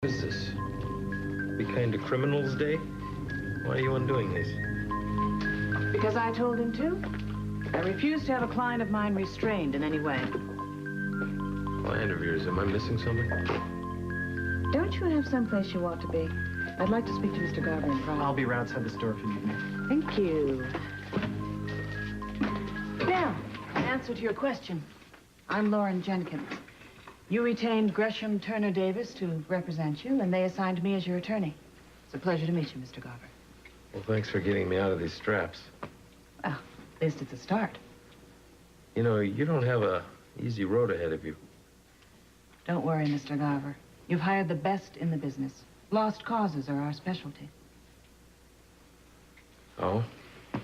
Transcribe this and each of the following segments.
What is this? Be Kind to Criminals Day? Why are you undoing these? Because I told him to. I refuse to have a client of mine restrained in any way. Client of yours, am I missing something? Don't you have someplace you want to be? I'd like to speak to Mr. Garber in private. I'll be right outside the store if you need me. Thank you. Now, in answer to your question, I'm Lauren Jenkins. You retained Gresham Turner Davis to represent you, and they assigned me as your attorney. It's a pleasure to meet you, Mr. Garber. Well, thanks for getting me out of these straps. Well, at least it's a start. You know, you don't have a easy road ahead of you. Don't worry, Mr. Garber. You've hired the best in the business. Lost causes are our specialty. Oh?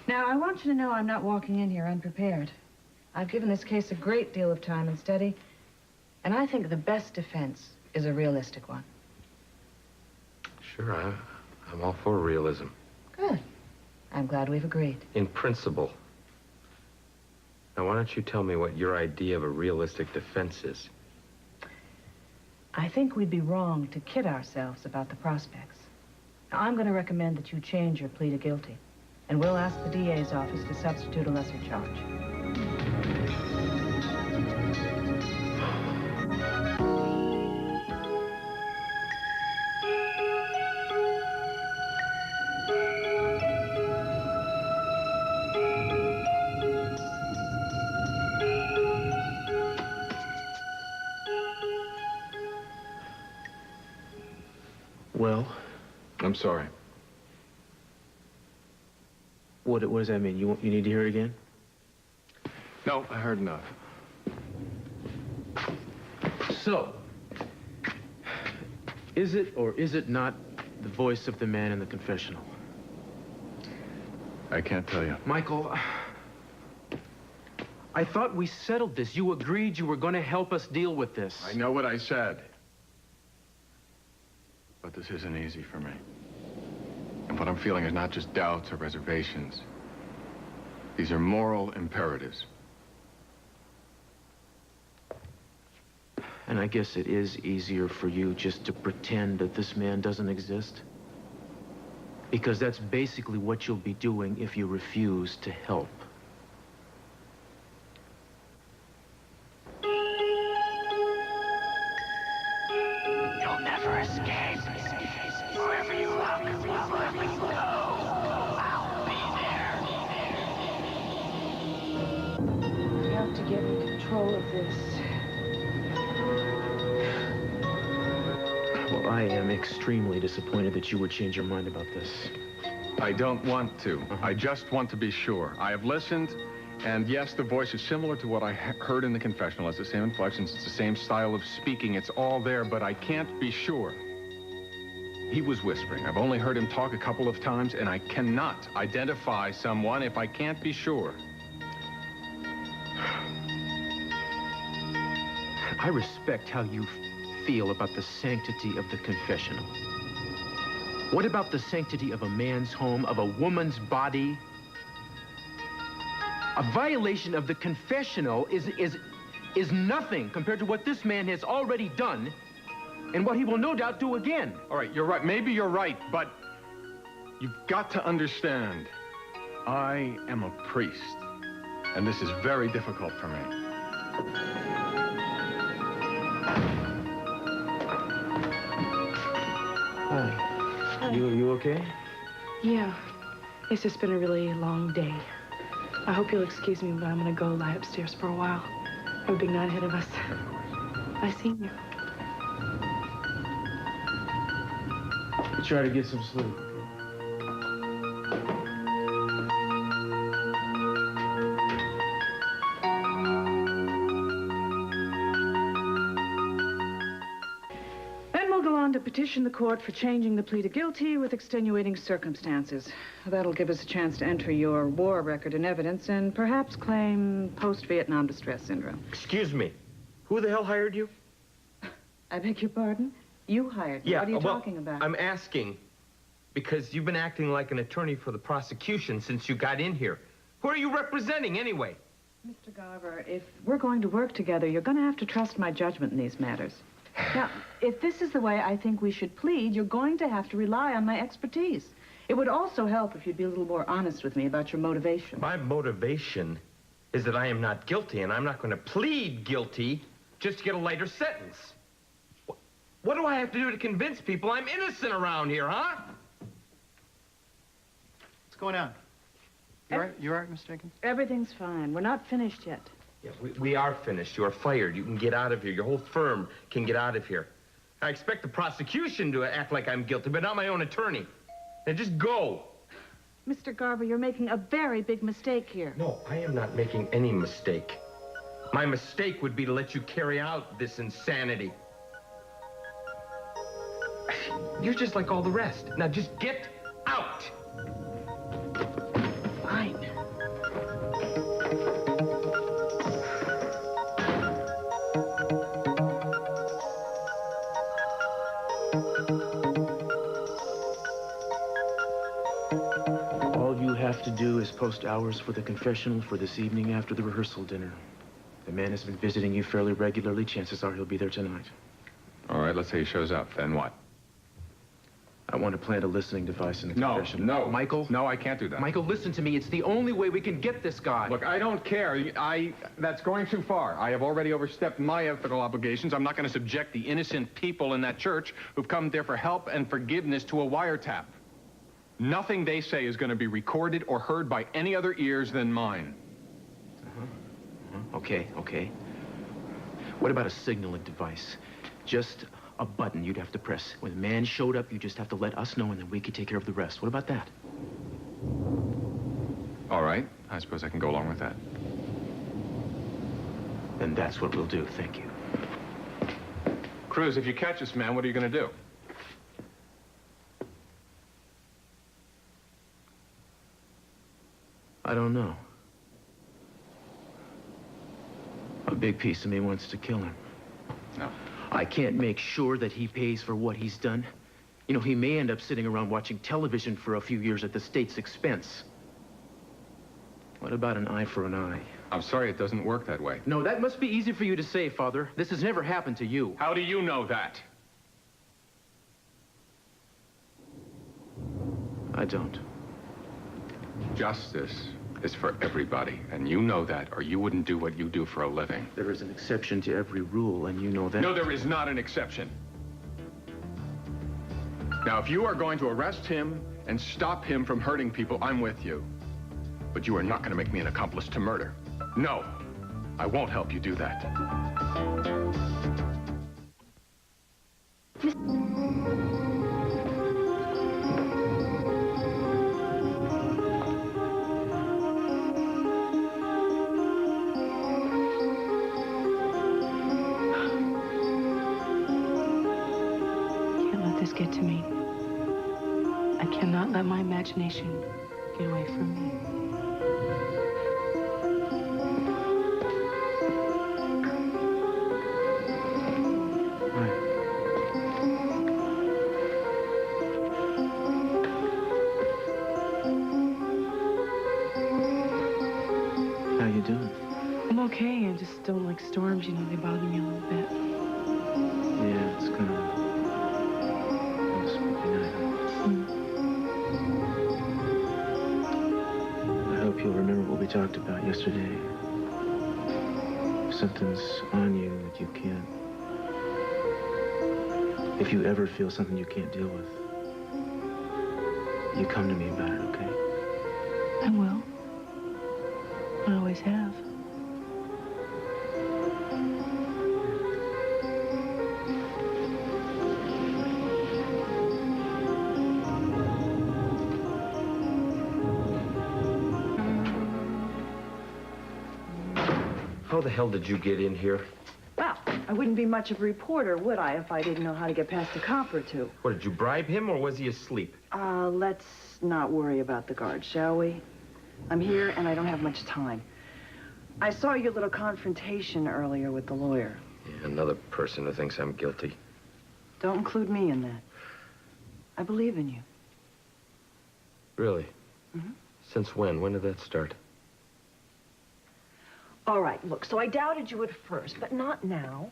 Now, I want you to know I'm not walking in here unprepared. I've given this case a great deal of time and study, and I think the best defense is a realistic one. Sure, I'm all for realism. Good. I'm glad we've agreed. In principle. Now, why don't you tell me what your idea of a realistic defense is? I think we'd be wrong to kid ourselves about the prospects. Now, I'm going to recommend that you change your plea to guilty, and we'll ask the DA's office to substitute a lesser charge. Well, I'm sorry. what does that mean? You need to hear it again? No, I heard enough. So, is it or is it not the voice of the man in the confessional? I can't tell you. Michael, I thought we settled this. You agreed you were going to help us deal with this. I know what I said. But this isn't easy for me. And what I'm feeling is not just doubts or reservations. These are moral imperatives. And I guess it is easier for you just to pretend that this man doesn't exist? Because that's basically what you'll be doing if you refuse to help. You'll never escape. Wherever you look, wherever you go, I'll be there. We have to get in control of this. Well, I am extremely disappointed that you would change your mind about this. I don't want to. I just want to be sure. I have listened, and yes, the voice is similar to what I heard in the confessional. It's the same inflections, it's the same style of speaking. It's all there, but I can't be sure. He was whispering. I've only heard him talk a couple of times, and I cannot identify someone if I can't be sure. I respect how you feel about the sanctity of the confessional. What about the sanctity of a man's home, of a woman's body? A violation of the confessional is nothing compared to what this man has already done and what he will no doubt do again. All right, you're right. Maybe you're right, but you've got to understand, I am a priest, and this is very difficult for me. Hi. You okay? Yeah. It's just been a really long day. I hope you'll excuse me, but I'm gonna go lie upstairs for a while. I have a big night ahead of us. I seen you. Try to get some sleep. Then we'll go on to petition the court for changing the plea to guilty with extenuating circumstances. That'll give us a chance to enter your war record in evidence and perhaps claim post-Vietnam distress syndrome. Excuse me. Who the hell hired you? I beg your pardon? You hired me. Yeah, What are you well, talking about? I'm asking because you've been acting like an attorney for the prosecution since you got in here. Who are you representing anyway? Mr. Garver, if we're going to work together, you're going to have to trust my judgment in these matters. Now, if this is the way I think we should plead, you're going to have to rely on my expertise. It would also help if you'd be a little more honest with me about your motivation. My motivation is that I am not guilty, and I'm not going to plead guilty just to get a lighter sentence. What do I have to do to convince people I'm innocent around here, huh? What's going on? You all right? You all right, Miss Jenkins? Everything's fine. We're not finished yet. Yeah, we are finished. You are fired. You can get out of here. Your whole firm can get out of here. I expect the prosecution to act like I'm guilty, but not my own attorney. Now just go. Mr. Garber, you're making a very big mistake here. No, I am not making any mistake. My mistake would be to let you carry out this insanity. You're just like all the rest. Now just get out. Fine. All you have to do is post hours for the confessional for this evening after the rehearsal dinner. The man has been visiting you fairly regularly. Chances are he'll be there tonight. All right, let's say he shows up. Then what? I want to plant a listening device in the No, confessional. no. Michael? No, I can't do that. Michael, listen to me. It's the only way we can get this guy. Look, I don't care. That's going too far. I have already overstepped my ethical obligations. I'm not going to subject the innocent people in that church who've come there for help and forgiveness to a wiretap. Nothing they say is going to be recorded or heard by any other ears than mine. Okay. What about a signaling device? Just a button you'd have to press. When the man showed up, you just have to let us know, and then we could take care of the rest. What about that? All right. I suppose I can go along with that. Then that's what we'll do. Thank you. Cruz, if you catch this man, what are you going to do? I don't know. A big piece of me wants to kill him. No. I can't make sure that he pays for what he's done. You know, he may end up sitting around watching television for a few years at the state's expense. What about an eye for an eye? I'm sorry, it doesn't work that way. No, that must be easy for you to say, Father. This has never happened to you. How do you know that? I don't. Justice is for everybody, and you know that, or you wouldn't do what you do for a living. There is an exception to every rule, and you know that. No, there is not an exception. Now, if you are going to arrest him and stop him from hurting people, I'm with you. But you are not going to make me an accomplice to murder. No, I won't help you do that. This get to me. I cannot let my imagination get away from me. How you doing? I'm okay. I just don't like storms. You know, they bother me a little bit. Yeah, it's kind of... I hope you'll remember what we talked about yesterday. If something's on you that you can't... If you ever feel something you can't deal with, you come to me about it, okay? I will. I always have. How the hell did you get in here? Well, I wouldn't be much of a reporter, would I, if I didn't know how to get past a cop or two? What, did you bribe him, or was he asleep? Let's not worry about the guard, shall we? I'm here, and I don't have much time. I saw your little confrontation earlier with the lawyer. Yeah, another person who thinks I'm guilty. Don't include me in that. I believe in you. Really? Mm-hmm. Since when? When did that start? All right, look, so I doubted you at first, but not now.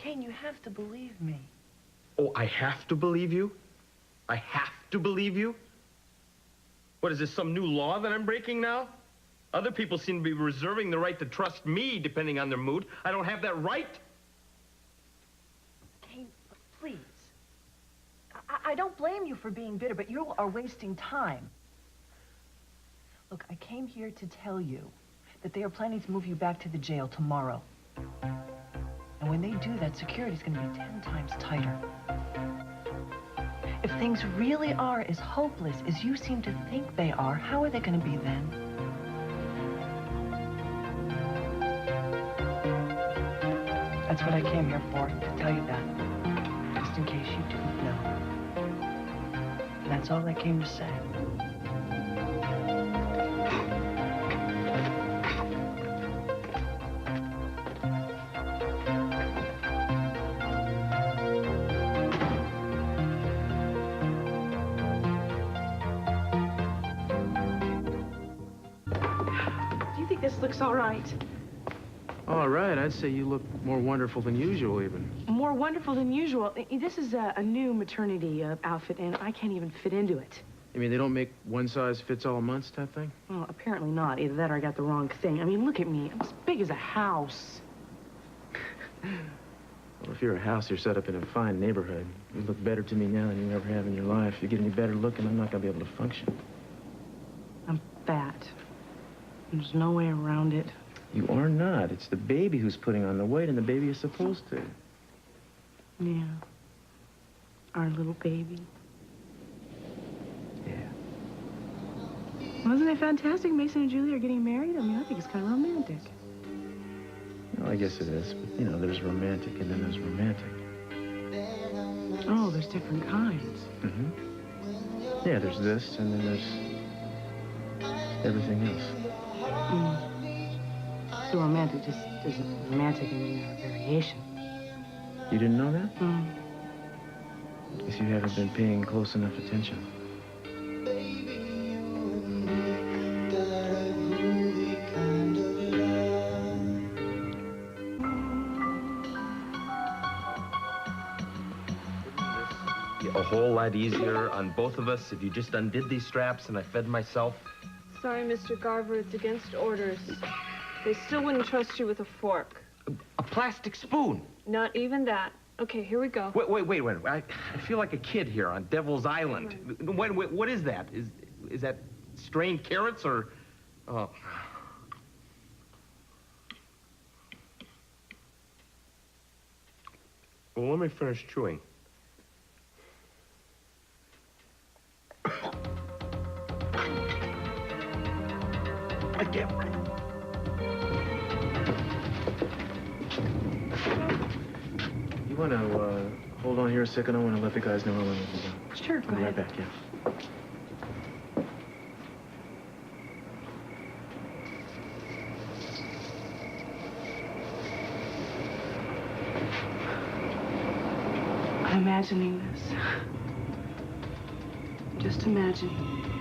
Kane, you have to believe me. Oh, I have to believe you? I have to believe you? What, is this some new law that I'm breaking now? Other people seem to be reserving the right to trust me depending on their mood. I don't have that right? Kane, please. I don't blame you for being bitter, but you are wasting time. Look, I came here to tell you that they are planning to move you back to the jail tomorrow. And when they do that, security's gonna be 10 times tighter. If things really are as hopeless as you seem to think they are, how are they gonna be then? That's what I came here for, to tell you that. Just in case you didn't know. And that's all I came to say. Do you think this looks all right? All right, I'd say you look more wonderful than usual, even. More wonderful than usual. This is a new maternity outfit, and I can't even fit into it. You mean they don't make one-size-fits-all months type thing? Well, apparently not. Either that or I got the wrong thing. I mean, look at me. I'm as big as a house. Well, if you're a house, you're set up in a fine neighborhood. You look better to me now than you ever have in your life. You get any better looking, I'm not gonna be able to function. I'm fat. There's no way around it. You are not. It's the baby who's putting on the weight, and the baby is supposed to. Yeah. Our little baby. Yeah. Wasn't it fantastic? Mason and Julie are getting married? I mean, I think it's kind of romantic. Well, I guess it is, but, you know, there's romantic and then there's romantic. Oh, there's different kinds. Mm-hmm. Yeah, there's this, and then there's everything else. Mm. So romantic just isn't romantic and then there are variations. You didn't know that? Mm. Guess you haven't been paying close enough attention. A whole lot easier on both of us if you just undid these straps and I fed myself. Sorry, Mr. Garver, it's against orders. They still wouldn't trust you with a fork. A plastic spoon. Not even that. Okay, here we go. Wait. I feel like a kid here on Devil's Island. Wait, what is that? Is that strained carrots or... Oh. Well, let me finish chewing. I can't breathe. You want to hold on here a second? I want to let the guys know how long we'll be done. Sure, go I'll be right ahead. back, yeah. I'm imagining this. Just imagining.